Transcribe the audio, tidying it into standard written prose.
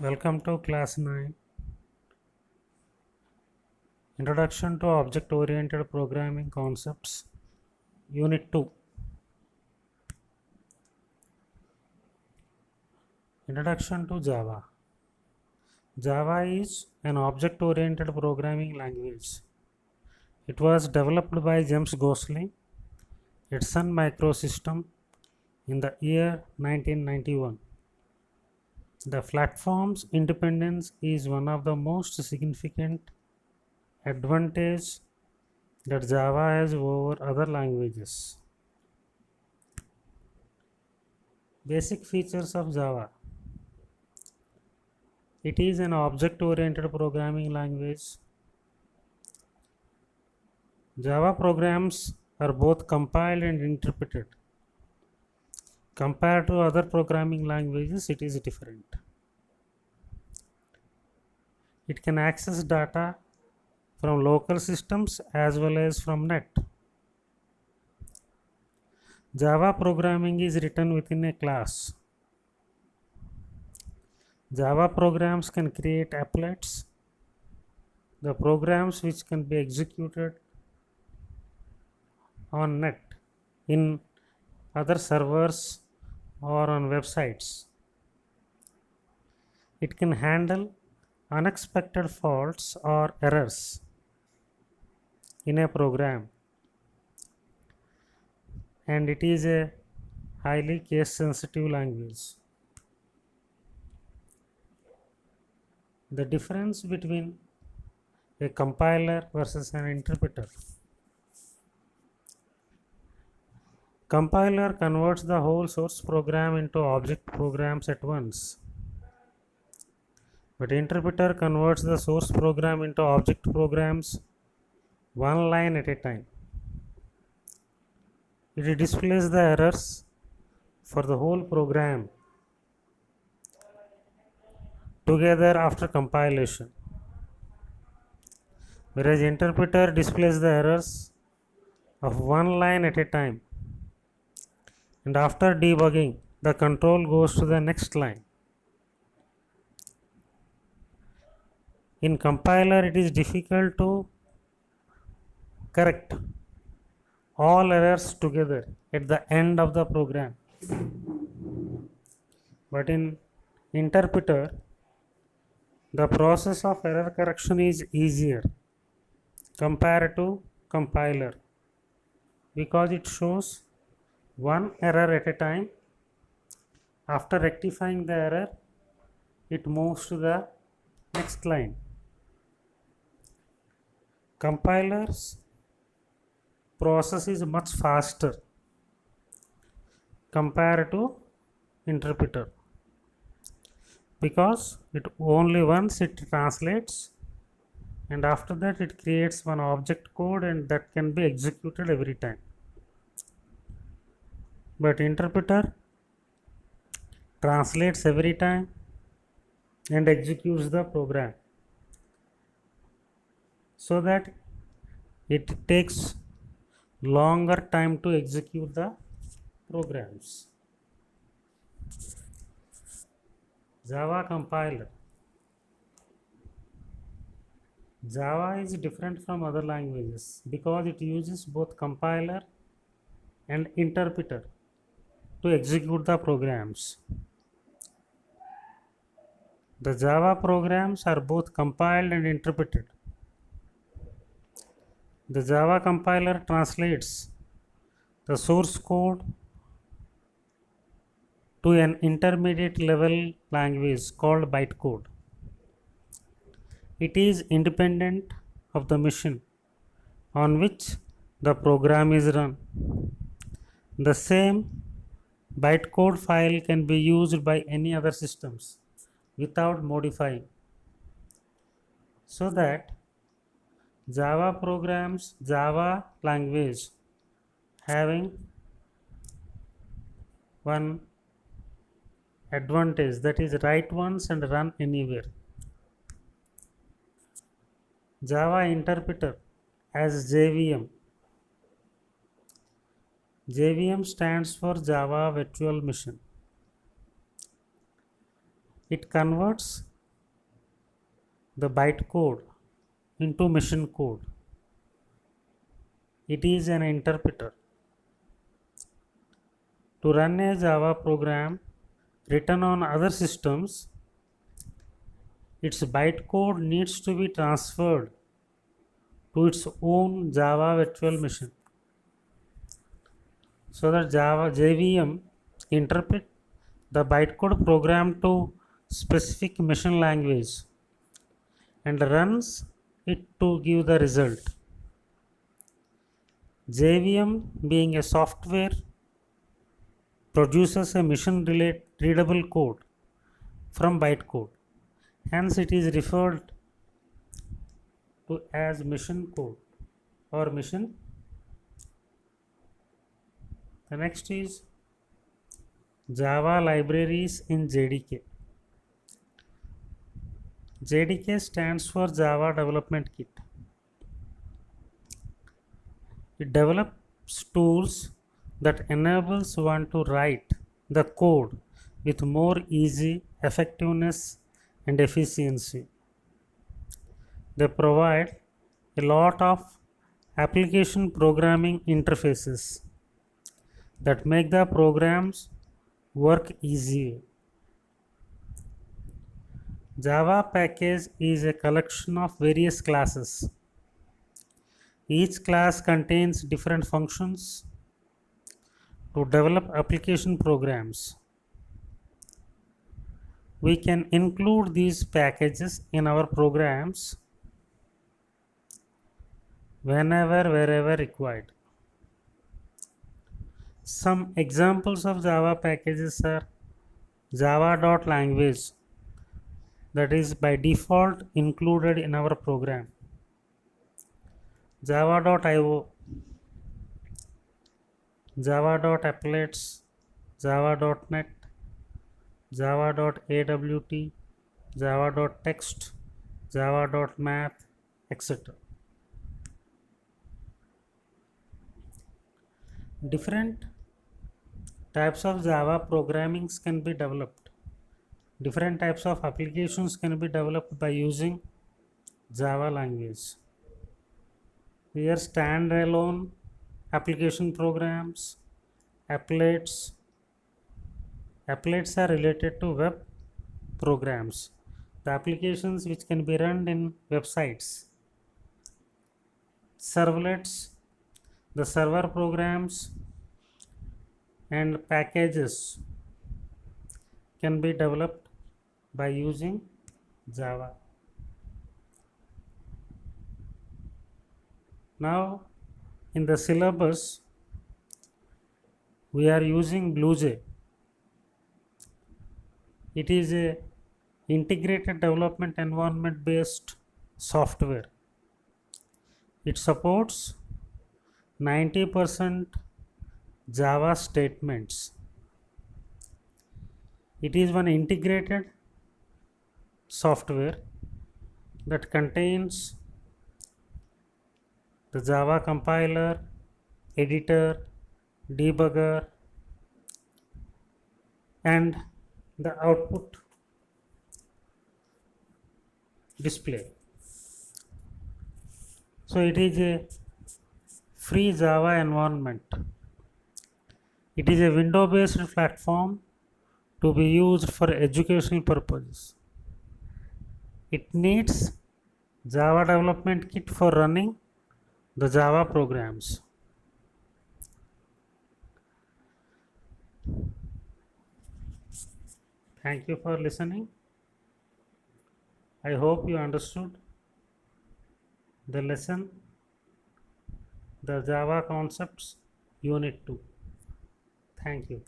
Welcome to class 9 Introduction to Object Oriented Programming Concepts Unit 2 Introduction to Java. Java is an object oriented programming language. It was developed by James Gosling at Sun Microsystem in the year 1991. The platform's independence is one of the most significant advantage that Java has over other languages. Basic features of Java. It is an object-oriented programming language. Java programs are both compiled and interpreted. Compared to other programming languages, it is different. It can access data from local systems as well as from net. Java programming is written within a class. Java programs can create applets, the programs which can be executed on net in other servers or on websites. It can handle unexpected faults or errors in a program, and it is a highly case sensitive language. The difference between a compiler versus an interpreter. Compiler converts the whole source program into object programs at once, but interpreter converts the source program into object programs one line at a time. It displays the errors for the whole program together after compilation, whereas interpreter displays the errors of one line at a time, and after debugging the control goes to the next line. In compiler it is difficult to correct all errors together at the end of the program, but in interpreter the process of error correction is easier compared to compiler because it shows one error at a time. After rectifying the error, it moves to the next line. Compiler's process is much faster compared to interpreter because it only once it translates, and after that it creates one object code and that can be executed every time. But interpreter translates every time and executes the program, so that it takes longer time to execute the programs. Java compiler. Java is different from other languages because it uses both compiler and interpreter to execute the programs. The Java programs are both compiled and interpreted. The Java compiler translates the source code to an intermediate level language called bytecode. It is independent of the machine on which the program is run. The same bytecode file can be used by any other systems without modifying, so that Java language having one advantage, that is write once and run anywhere. Java interpreter as JVM. JVM stands for Java Virtual Machine. It converts the bytecode into machine code. It is an interpreter. To run a Java program written on other systems, its bytecode needs to be transferred to its own Java virtual machine. So that Java JVM interpret the bytecode program to specific machine language and runs it to give the result. JVM, being a software, produces a machine readable code from bytecode. Hence it is referred to as machine code or machine. The next is Java libraries in JDK. JDK stands for Java Development Kit. It develops tools that enables one to write the code with more easy, effectiveness and efficiency. They provide a lot of application programming interfaces that make the programs work easier. Java package is a collection of various classes. Each class contains different functions to develop application programs. We can include these packages in our programs whenever, wherever required. Some examples of Java packages are java.language, that is by default included in our program. Java.io, Java.applets, Java.net, Java.awt, Java.text, Java.math, etc. Different types of Java programmings can be developed. Different types of applications can be developed by using Java language. Here standalone application programs, applets. Applets are related to web programs, the applications which can be run in websites. Servlets, the server programs and packages can be developed by using Java. Now in the syllabus we are using BlueJ. It is a integrated development environment based software. It supports 90% Java statements. It is one integrated software that contains the Java compiler, editor, debugger, and the output display. So it is a free Java environment. It is a window-based platform to be used for educational purposes. It needs Java Development Kit for running the Java programs. Thank you for listening. I hope you understood the lesson, the Java concepts, unit 2. Thank you.